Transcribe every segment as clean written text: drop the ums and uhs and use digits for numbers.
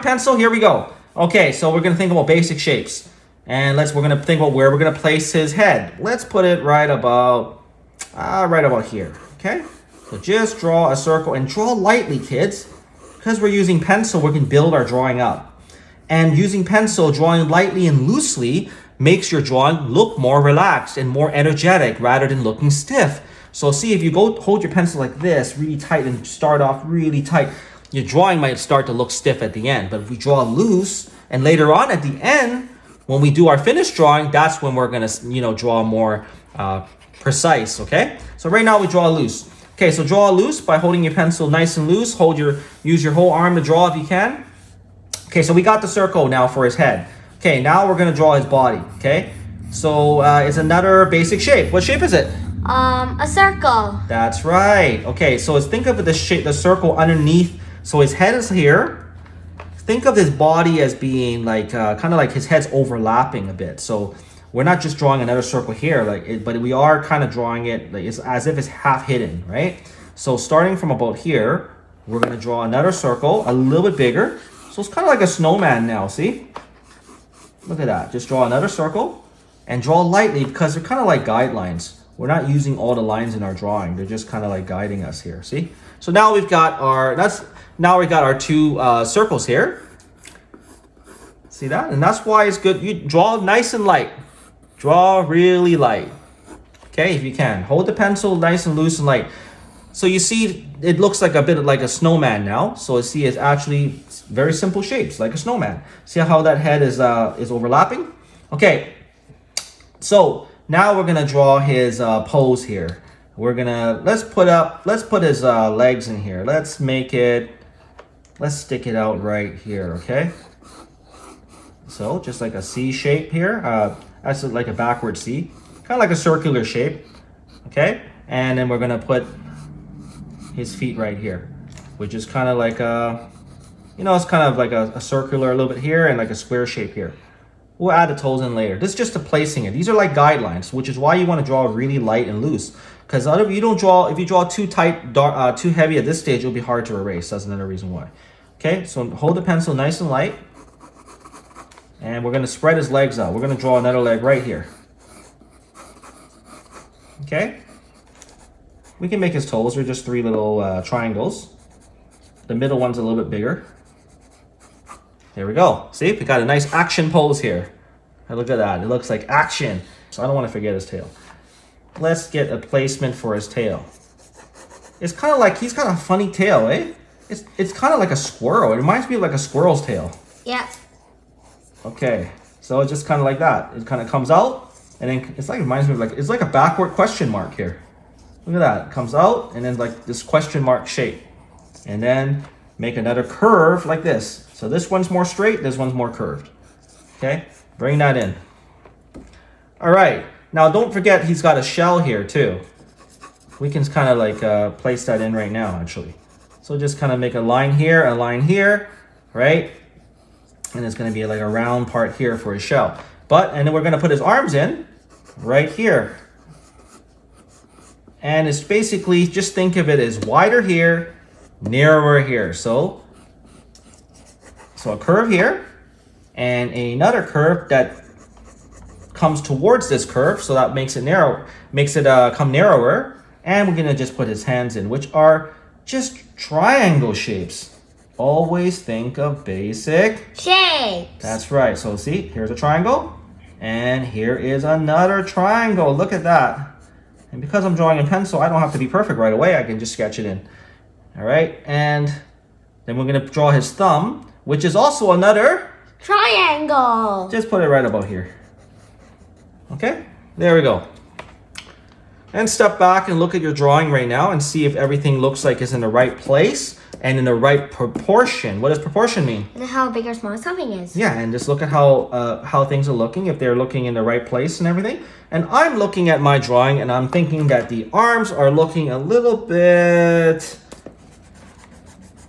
your pencil? Here we go. Okay, so we're gonna think about basic shapes. And we're gonna think about where we're gonna place his head. Let's put it right about here, okay? So just draw a circle and draw lightly, kids. Because we're using pencil, we can build our drawing up. And using pencil, drawing lightly and loosely makes your drawing look more relaxed and more energetic rather than looking stiff. So see, if you go hold your pencil like this, really tight, and start off really tight, your drawing might start to look stiff at the end. But if we draw loose, and later on at the end, when we do our finished drawing, that's when we're gonna, draw more precise, okay? So right now we draw loose. Okay, so draw loose by holding your pencil nice and loose. Use your whole arm to draw if you can. Okay, so we got the circle now for his head. Okay, now we're gonna draw his body, okay? So it's another basic shape. What shape is it? A circle. That's right. Okay, so think of the circle underneath. So his head is here. Think of his body as being like kind of like his head's overlapping a bit. So we're not just drawing another circle here, but we are kind of drawing it like it's as if it's half hidden, right? So starting from about here, we're gonna draw another circle a little bit bigger. So it's kind of like a snowman now. See? Look at that. Just draw another circle and draw lightly because they're kind of like guidelines. We're not using all the lines in our drawing. They're just kind of like guiding us here. See? So now we've got our two circles here. See that? And that's why it's good. You draw nice and light. Draw really light. Okay, if you can. Hold the pencil nice and loose and light. So you see, it looks like a bit like a snowman now. So see, it's actually very simple shapes, like a snowman. See how that head is overlapping? Okay, so now we're gonna draw his pose here. Let's put his legs in here. Let's stick it out right here, okay? So just like a C shape here. That's like a backward C, kind of like a circular shape, okay? And then we're gonna put his feet right here, which is kind of like it's kind of like a circular a little bit here and like a square shape here. We'll add the toes in later. This is just the placing it. These are like guidelines, which is why you want to draw really light and loose. Because if you draw too tight, too heavy at this stage, it'll be hard to erase. That's another reason why. Okay, so hold the pencil nice and light. And we're going to spread his legs out. We're going to draw another leg right here. Okay? We can make his toes. They're just three little triangles. The middle one's a little bit bigger. There we go. See, we got a nice action pose here. And look at that. It looks like action. So I don't want to forget his tail. Let's get a placement for his tail. It's kind of like, he's got a funny tail, eh? It's kind of like a squirrel. It reminds me of like a squirrel's tail. Yeah. Okay, so it's just kind of like that. It kind of comes out, and then it reminds me of it's like a backward question mark here. Look at that. It comes out, and then like this question mark shape. And then make another curve like this. So this one's more straight, this one's more curved. Okay, bring that in. All right, now don't forget he's got a shell here too. We can kind of like place that in right now actually. So just kind of make a line here, right? And it's going to be like a round part here for his shell. And then we're going to put his arms in right here. And it's basically, just think of it as wider here, narrower here. So a curve here and another curve that comes towards this curve. So that makes it narrow, come narrower. And we're going to just put his hands in, which are just triangle shapes. Always think of basic shapes. That's right. So see, here's a triangle. And here is another triangle. Look at that. And because I'm drawing in pencil, I don't have to be perfect right away. I can just sketch it in. All right. And then we're going to draw his thumb, which is also another triangle. Just put it right about here. Okay. There we go. And step back and look at your drawing right now and see if everything looks like it's in the right place and in the right proportion. What does proportion mean? And how big or small something is. Yeah, and just look at how things are looking, if they're looking in the right place and everything. And I'm looking at my drawing and I'm thinking that the arms are looking a little bit...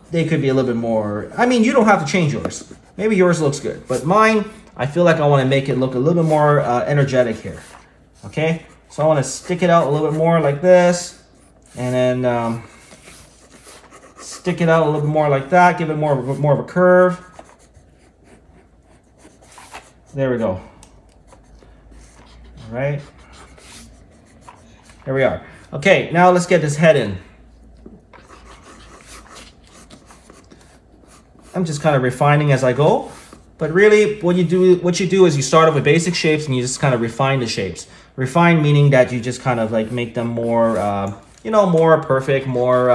They could be a little bit more... I mean, you don't have to change yours. Maybe yours looks good. But mine, I feel like I want to make it look a little bit more energetic here. Okay? So I want to stick it out a little bit more like this. And then stick it out a little bit more like that. Give it more of a curve. There we go. All right. Here we are. Okay, now let's get his head in. I'm just kind of refining as I go. But really, what you do is you start off with basic shapes and you just kind of refine the shapes. Refine meaning that you just kind of like make them more, more perfect, more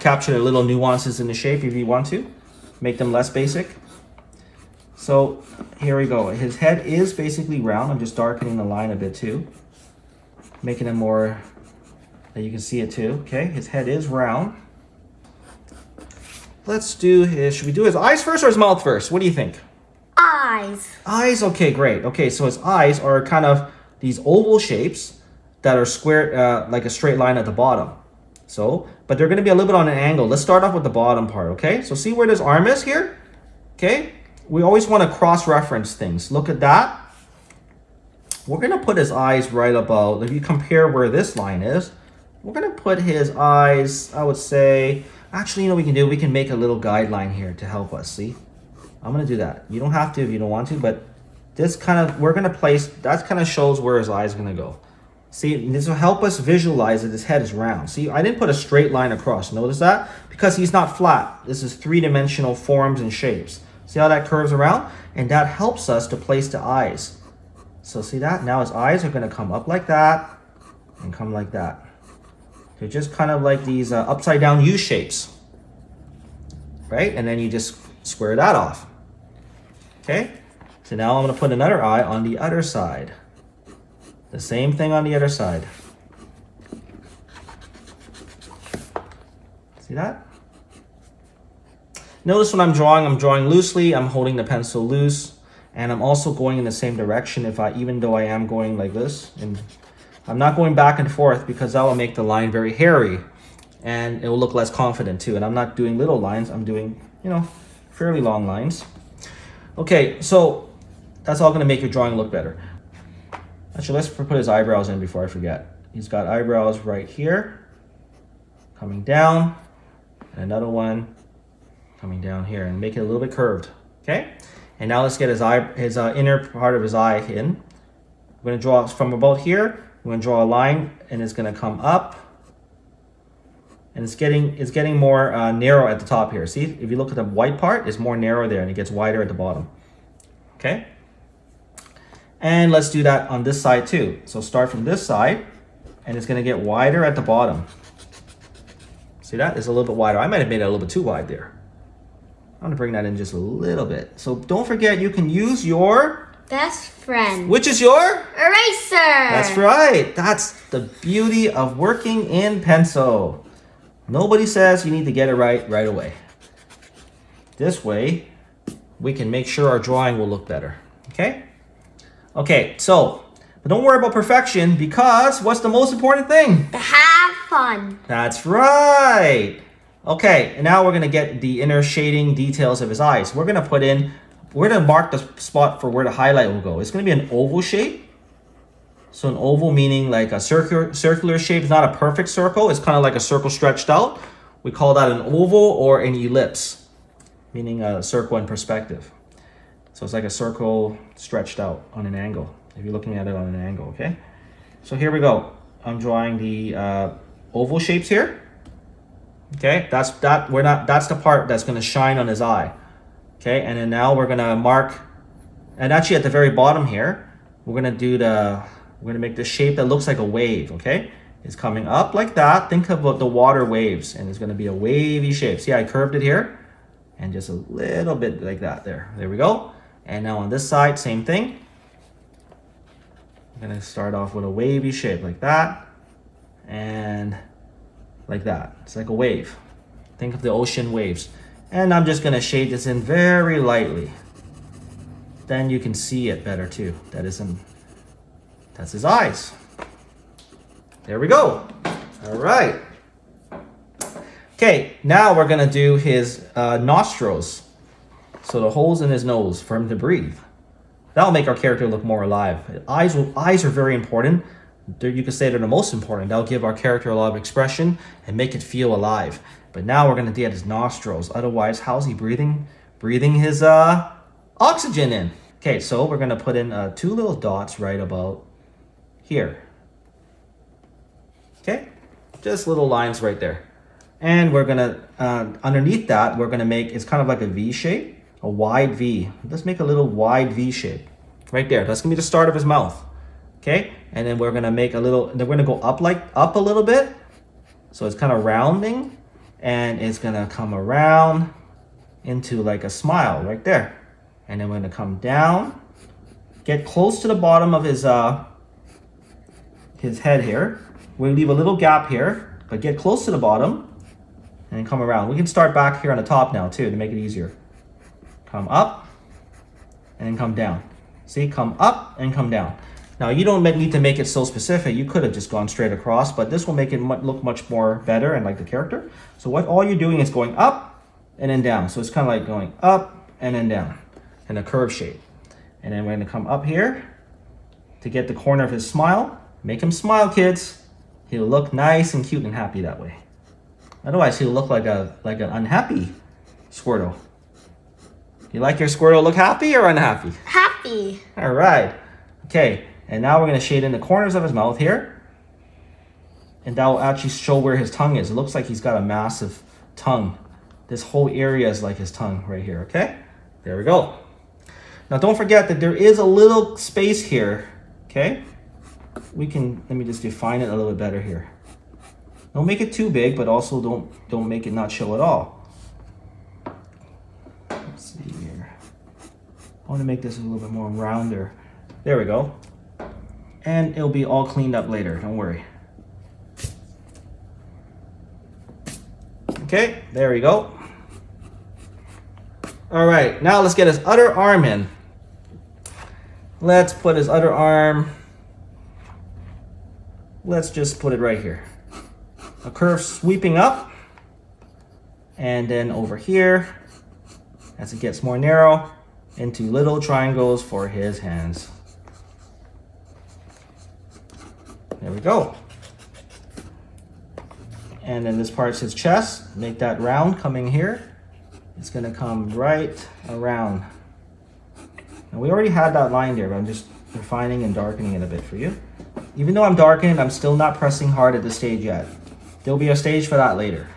capture the little nuances in the shape if you want to. Make them less basic. So here we go. His head is basically round. I'm just darkening the line a bit too. Making it more, that you can see it too. Okay, his head is round. Let's do should we do his eyes first or his mouth first? What do you think? Eyes. Eyes, okay, great. Okay, so his eyes are kind of these oval shapes that are squared like a straight line at the bottom. So, but they're gonna be a little bit on an angle. Let's start off with the bottom part, okay? So see where this arm is here? Okay, we always wanna cross-reference things. Look at that. We're gonna put his eyes right about, if you compare where this line is, we're gonna put his eyes, I would say, actually, you know what we can do? We can make a little guideline here to help us, see? I'm gonna do that. You don't have to if you don't want to, but this kind of, we're gonna place, that kind of shows where his eyes are gonna go. See, this will help us visualize that his head is round. See, I didn't put a straight line across, notice that? Because he's not flat. This is three-dimensional forms and shapes. See how that curves around? And that helps us to place the eyes. So see that? Now his eyes are gonna come up like that and come like that. They're just kind of like these upside down U shapes, right? And then you just square that off. Okay, so now I'm gonna put another eye on the other side. The same thing on the other side. See that? Notice when I'm drawing loosely, I'm holding the pencil loose, and I'm also going in the same direction even though I am going like this. And I'm not going back and forth because that will make the line very hairy and it will look less confident too. And I'm not doing little lines, I'm doing, fairly long lines. Okay, so that's all gonna make your drawing look better. Actually, let's put his eyebrows in before I forget. He's got eyebrows right here, coming down, and another one coming down here, and make it a little bit curved, okay? And now let's get his inner part of his eye in. We're gonna draw from about here, we're gonna draw a line, and it's gonna come up, and it's getting more narrow at the top here. See, if you look at the white part, it's more narrow there and it gets wider at the bottom. Okay? And let's do that on this side too. So start from this side and it's gonna get wider at the bottom. See that? It's a little bit wider. I might have made it a little bit too wide there. I'm gonna bring that in just a little bit. So don't forget, you can use your best friend. Which is your? Eraser. That's right. That's the beauty of working in pencil. Nobody says you need to get it right away. This way, we can make sure our drawing will look better, okay? Okay, so, but don't worry about perfection because what's the most important thing? To have fun. That's right. Okay, and now we're gonna get the inner shading details of his eyes. We're gonna mark the spot for where the highlight will go. It's gonna be an oval shape. So an oval meaning like a circular shape. It's not a perfect circle. It's kind of like a circle stretched out. We call that an oval or an ellipse, meaning a circle in perspective. So it's like a circle stretched out on an angle, if you're looking at it on an angle, okay? So here we go. I'm drawing the oval shapes here. Okay, that's the part that's gonna shine on his eye. Okay, and then now we're gonna mark, and actually at the very bottom here, we're gonna make the shape that looks like a wave, okay? It's coming up like that. Think about the water waves, and it's gonna be a wavy shape. See, I curved it here, and just a little bit like that there. There we go. And now on this side, same thing. I'm gonna start off with a wavy shape like that, and like that. It's like a wave. Think of the ocean waves. And I'm just gonna shade this in very lightly. Then you can see it better too. That's his eyes. There we go. All right. Okay, now we're gonna do his nostrils. So the holes in his nose for him to breathe. That'll make our character look more alive. Eyes are very important. You could say they're the most important. That'll give our character a lot of expression and make it feel alive. But now we're gonna do his nostrils. Otherwise, how's he breathing? Breathing his oxygen in. Okay, so we're gonna put in 2 little dots right about here. Okay, just little lines right there. And we're gonna, underneath that, we're gonna make, it's kind of like a V shape, a wide V. Let's make a little wide V shape right there. That's gonna be the start of his mouth. Okay, and then we're gonna make a little, then we're gonna go up a little bit. So it's kind of rounding, and it's gonna come around into like a smile right there. And then we're gonna come down, get close to the bottom of his head here. We'll leave a little gap here, but get close to the bottom and then come around. We can start back here on the top now too to make it easier. Come up and then come down. See, come up and come down. Now you don't need to make it so specific. You could have just gone straight across, but this will make it look much more better and like the character. So what all you're doing is going up and then down. So it's kind of like going up and then down in a curve shape. And then we're gonna come up here to get the corner of his smile. Make him smile, kids. He'll look nice and cute and happy that way. Otherwise, he'll look like an unhappy Squirtle. You like your Squirtle look happy or unhappy? Happy. All right. Okay, and now we're gonna shade in the corners of his mouth here. And that will actually show where his tongue is. It looks like he's got a massive tongue. This whole area is like his tongue right here, okay? There we go. Now don't forget that there is a little space here, okay? Let me just define it a little bit better here. Don't make it too big, but also don't make it not show at all. Let's see here. I want to make this a little bit more rounder. There we go. And it'll be all cleaned up later, don't worry. Okay, there we go. All right, now let's get his other arm in. Let's put his other arm, let's just put it right here. A curve sweeping up, and then over here, as it gets more narrow, into little triangles for his hands. There we go. And then this part's his chest. Make that round coming here. It's gonna come right around. Now we already had that line there, but I'm just refining and darkening it a bit for you. Even though I'm darkened, I'm still not pressing hard at this stage yet. There'll be a stage for that later.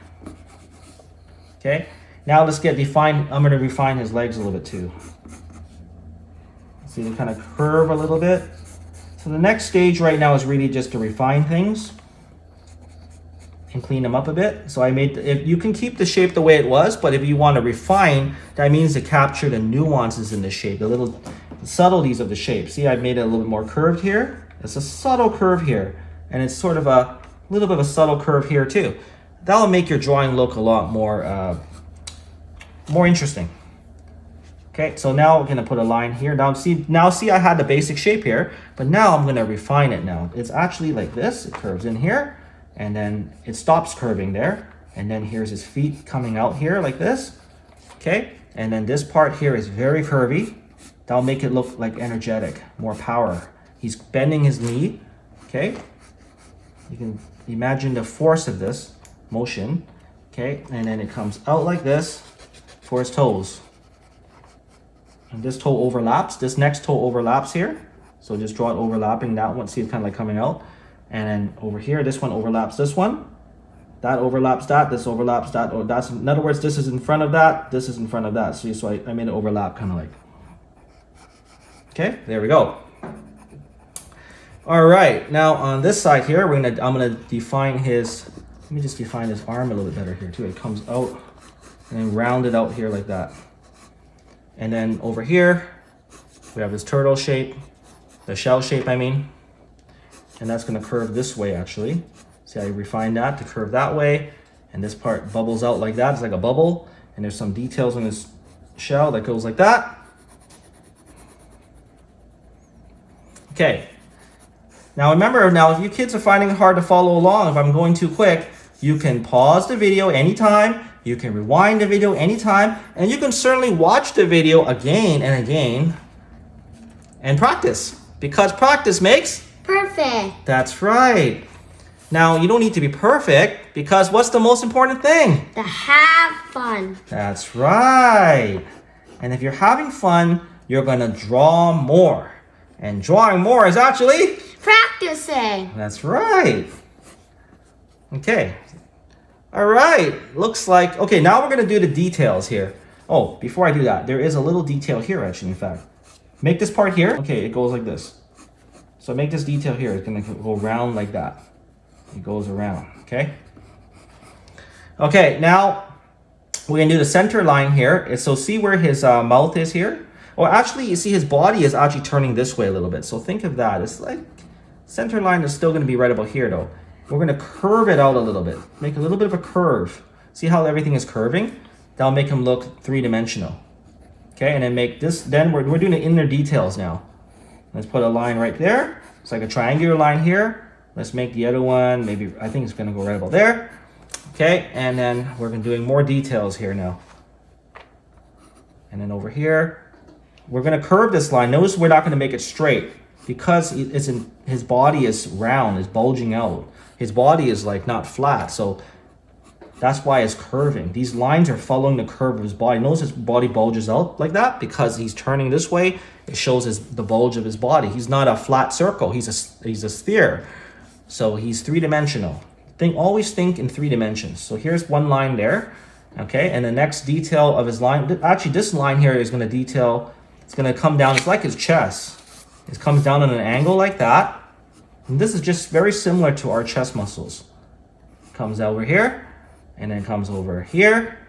Okay, now let's get defined. I'm gonna refine his legs a little bit too. See, they kind of curve a little bit. So the next stage right now is really just to refine things and clean them up a bit. So if you can keep the shape the way it was, but if you want to refine, that means to capture the nuances in the shape, the little subtleties of the shape. See, I've made it a little bit more curved here. It's a subtle curve here, and it's sort of a little bit of a subtle curve here too. That'll make your drawing look a lot more interesting. Okay, so now we're gonna put a line here. Now see I had the basic shape here, but now I'm gonna refine it now. It's actually like this, it curves in here, and then it stops curving there. And then here's his feet coming out here like this, okay? And then this part here is very curvy. That'll make it look like energetic, more power. He's bending his knee, okay? You can imagine the force of this motion, okay? And then it comes out like this for his toes. And this toe overlaps, this next toe overlaps here. So just draw it overlapping that one, see it kind of like coming out. And then over here, this one overlaps this one. That overlaps that, this overlaps that. Or that's, in other words, this is in front of that, this is in front of that. See, so I made it overlap kind of like. Okay, there we go. All right, now on this side here, I'm gonna define his, let me just define his arm a little bit better here too. It comes out and then round it out here like that. And then over here, we have this turtle shape, the shell shape, I mean. And that's gonna curve this way actually. See, I refined that to curve that way. And this part bubbles out like that, it's like a bubble. And there's some details on this shell that goes like that. Okay. Now remember, if you kids are finding it hard to follow along, if I'm going too quick, you can pause the video anytime. You can rewind the video anytime, and you can certainly watch the video again and again and practice, because practice makes perfect. That's right. Now, you don't need to be perfect, because what's the most important thing? To have fun. That's right. And if you're having fun, you're gonna draw more. And drawing more is actually... Practicing. That's right. Okay. All right. Looks like... Okay, now we're gonna do the details here. Oh, before I do that, there is a little detail here actually, in fact. Make this part here. Okay, it goes like this. So make this detail here. It's gonna go round like that. It goes around, okay? Okay, now we're gonna do the center line here. So see where his mouth is here? Well, actually, you see his body is actually turning this way a little bit. So think of that. It's like center line is still gonna be right about here though. We're gonna curve it out a little bit. Make a little bit of a curve. See how everything is curving? That'll make him look three-dimensional. Okay, and then make this, then we're doing the inner details now. Let's put a line right there. It's like a triangular line here. Let's make the other one, maybe, I think it's gonna go right about there. Okay, and then we're gonna doing more details here now. And then over here, we're gonna curve this line. Notice we're not gonna make it straight because his body is round, is bulging out. His body is like not flat, so that's why it's curving. These lines are following the curve of his body. Notice his body bulges out like that because he's turning this way. It shows the bulge of his body. He's not a flat circle. He's a sphere. So he's three-dimensional. Always think in 3 dimensions. So here's one line there. Okay, and the next detail of his line, actually this line here is gonna detail, it's gonna come down, it's like his chest. It comes down at an angle like that. And this is just very similar to our chest muscles. Comes over here, and then comes over here,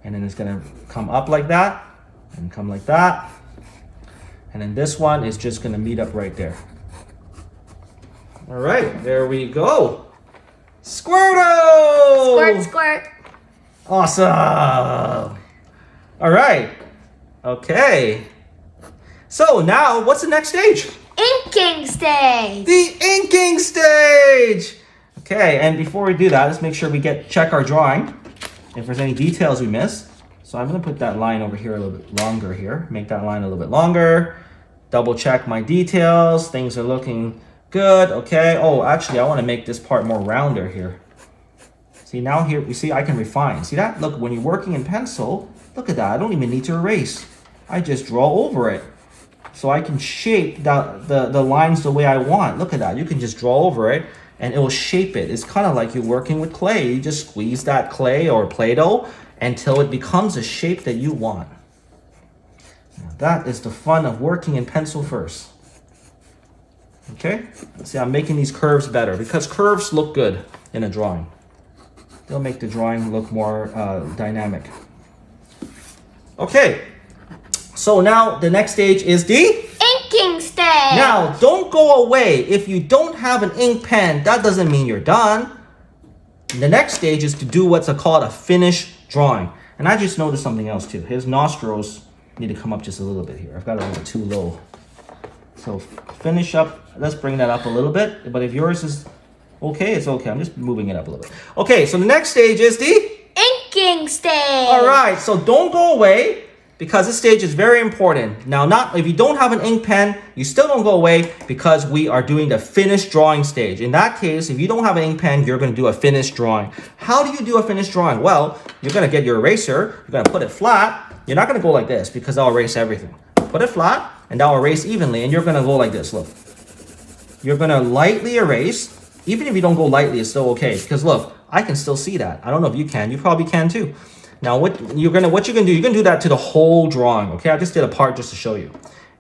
and then it's gonna come up like that, and come like that. And then this one is just gonna meet up right there. All right, there we go. Squirtle! Squirt, squirt. Awesome. All right. Okay. So now, what's the next stage? Inking stage. The inking stage. Okay, and before we do that, let's make sure we check our drawing. If there's any details we missed. So I'm gonna put that line over here a little bit longer here. Make that line a little bit longer. Double check my details. Things are looking good. Okay. Oh, actually, I want to make this part more rounder here. See, now here, you see, I can refine. See that? Look, when you're working in pencil, look at that. I don't even need to erase. I just draw over it. So I can shape the lines the way I want. Look at that. You can just draw over it and it will shape it. It's kind of like you're working with clay. You just squeeze that clay or Play-Doh until it becomes a shape that you want. Now, that is the fun of working in pencil first. Okay? See, I'm making these curves better because curves look good in a drawing. They'll make the drawing look more dynamic. Okay. So now the next stage is the Inking stage. Now, don't go away. If you don't have an ink pen, that doesn't mean you're done. The next stage is to do what's called a finished drawing. And I just noticed something else too. His nostrils need to come up just a little bit here. I've got it a little too low. So finish up. Let's bring that up a little bit. But if yours is okay, it's okay. I'm just moving it up a little bit. Okay, so the next stage is the Inking stage. All right, so don't go away because this stage is very important. Now, if you don't have an ink pen, you still don't go away because we are doing the finished drawing stage. In that case, if you don't have an ink pen, you're going to do a finished drawing. How do you do a finished drawing? Well, you're going to get your eraser. You're going to put it flat. You're not going to go like this because that'll erase everything. Put it flat and that'll erase evenly. And you're going to go like this. Look, you're going to lightly erase. Even if you don't go lightly, it's still okay. Because look, I can still see that. I don't know if you can. You probably can too. Now, what you're gonna do? You're gonna do that to the whole drawing. Okay, I just did a part just to show you.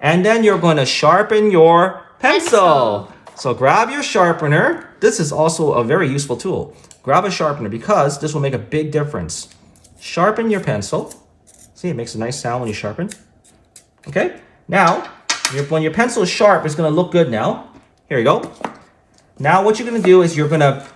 And then you're gonna sharpen your pencil. So grab your sharpener. This is also a very useful tool. Grab a sharpener because this will make a big difference. Sharpen your pencil. See, it makes a nice sound when you sharpen. Okay. Now, when your pencil is sharp, it's gonna look good. Now, here you go. Now, what you're gonna do is you're gonna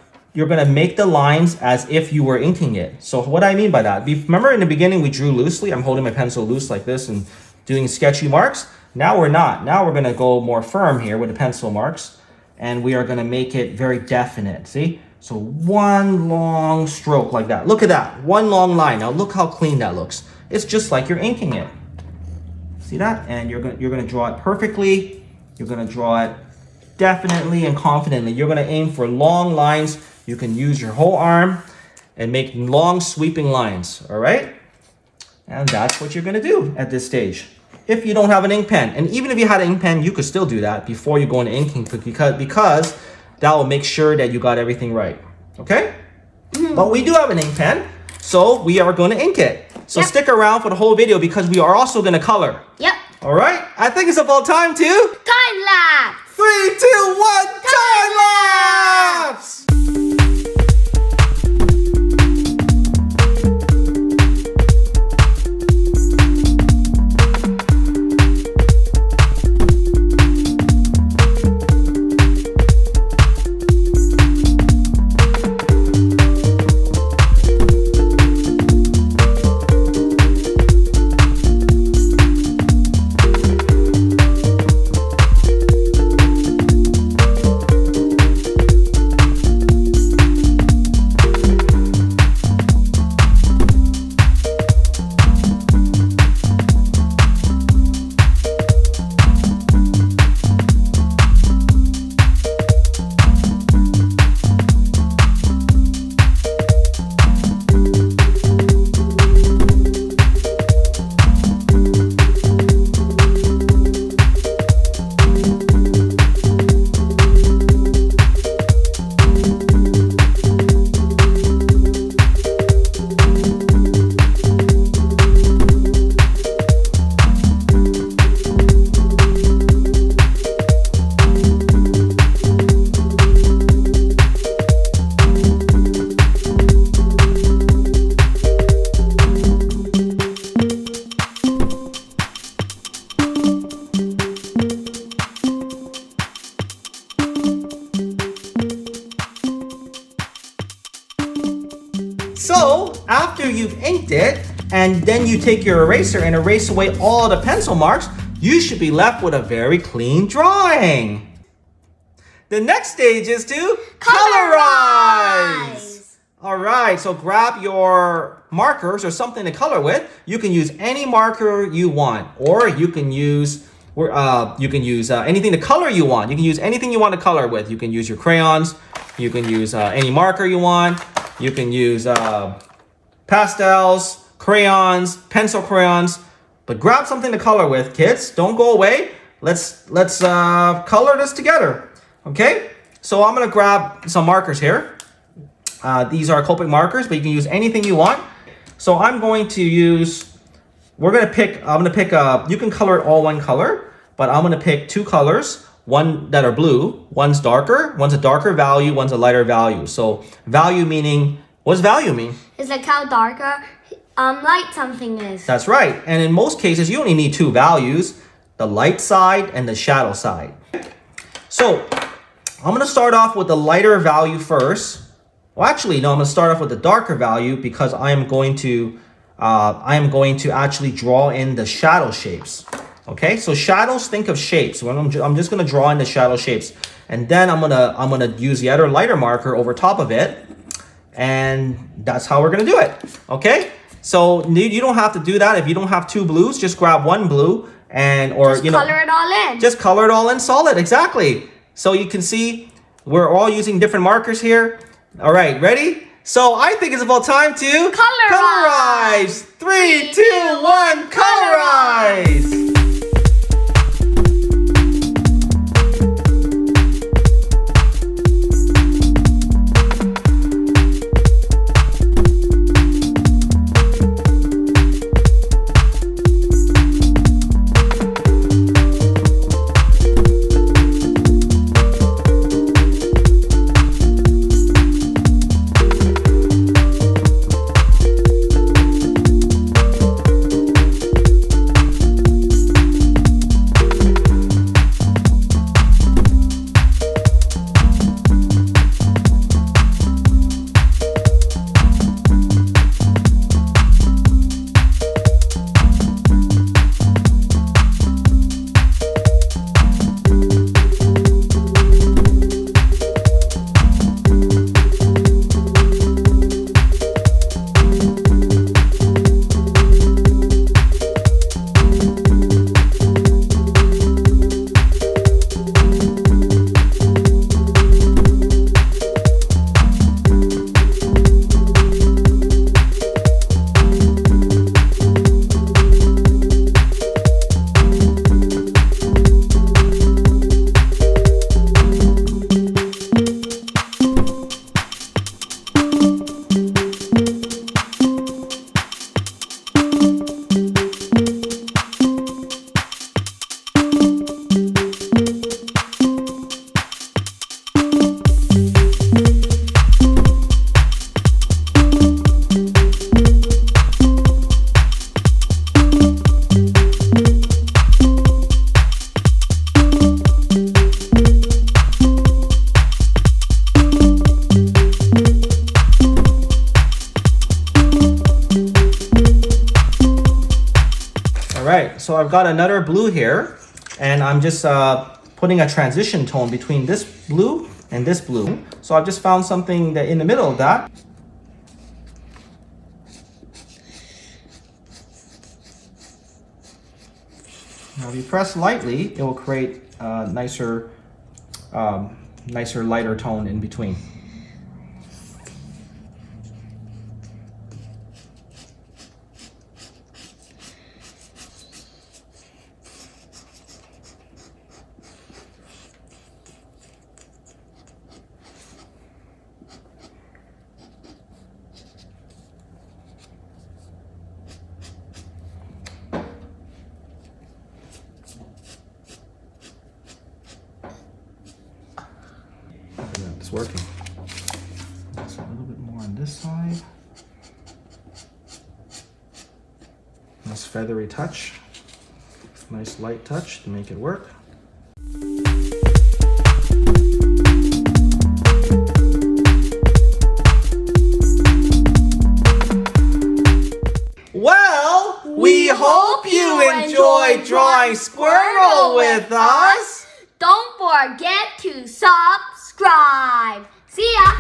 make the lines as if you were inking it. So what I mean by that, remember in the beginning we drew loosely. I'm holding my pencil loose like this and doing sketchy marks. Now we're not. Now we're gonna go more firm here with the pencil marks and we are gonna make it very definite, see? So one long stroke like that. Look at that, one long line. Now look how clean that looks. It's just like you're inking it. See that? And you're gonna draw it perfectly. You're gonna draw it definitely and confidently. You're gonna aim for long lines. You can use your whole arm and make long sweeping lines, all right? And that's what you're gonna do at this stage. if you don't have an ink pen. And even if you had an ink pen, you could still do that before you go into inking because that will make sure that you got everything right. Okay? But we do have an ink pen, so we are going to ink it. So stick around for the whole video because we are also going to color. Yep. All right? I think it's about time to... Time lapse. 3, 2, 1, time lapse! So, after you've inked it, and then you take your eraser and erase away all the pencil marks, you should be left with a very clean drawing. The next stage is to colorize. All right, so grab your markers or something to color with. You can use any marker you want, or you can use anything to color you want. You can use anything you want to color with. You can use your crayons. You can use any marker you want. You can use pastels, crayons, pencil crayons. But grab something to color with, kids. Don't go away. Let's color this together. Okay? So I'm gonna grab some markers here. These are Copic markers, but you can use anything you want. So I'm going to use. I'm gonna pick. You can color it all one color, but I'm gonna pick two colors. One that are blue, one's darker, one's a darker value, one's a lighter value. So value meaning, what does value mean? It's like how darker light something is. That's right. And in most cases, you only need two values, the light side and the shadow side. So I'm gonna start off with the lighter value first. Well, actually, no, I'm gonna start off with the darker value because I am going to actually draw in the shadow shapes. Okay, so shadows, think of shapes. I'm just gonna draw in the shadow shapes, and then I'm gonna use the other lighter marker over top of it, and that's how we're gonna do it. Okay, so you don't have to do that if you don't have two blues. Just grab one blue color it all in. Just color it all in solid. Exactly. So you can see we're all using different markers here. All right, ready? So I think it's about time to colorize. 3, 2, 1, colorize. I've got another blue here, and I'm just putting a transition tone between this blue and this blue. So I've just found something that in the middle of that. Now if you press lightly, it will create a nicer lighter tone in between. Yeah, it's working. Just a little bit more on this side. Nice feathery touch. Nice light touch to make it work. Well, we hope you enjoyed drawing Squirtle with us. Don't forget to subscribe. See ya!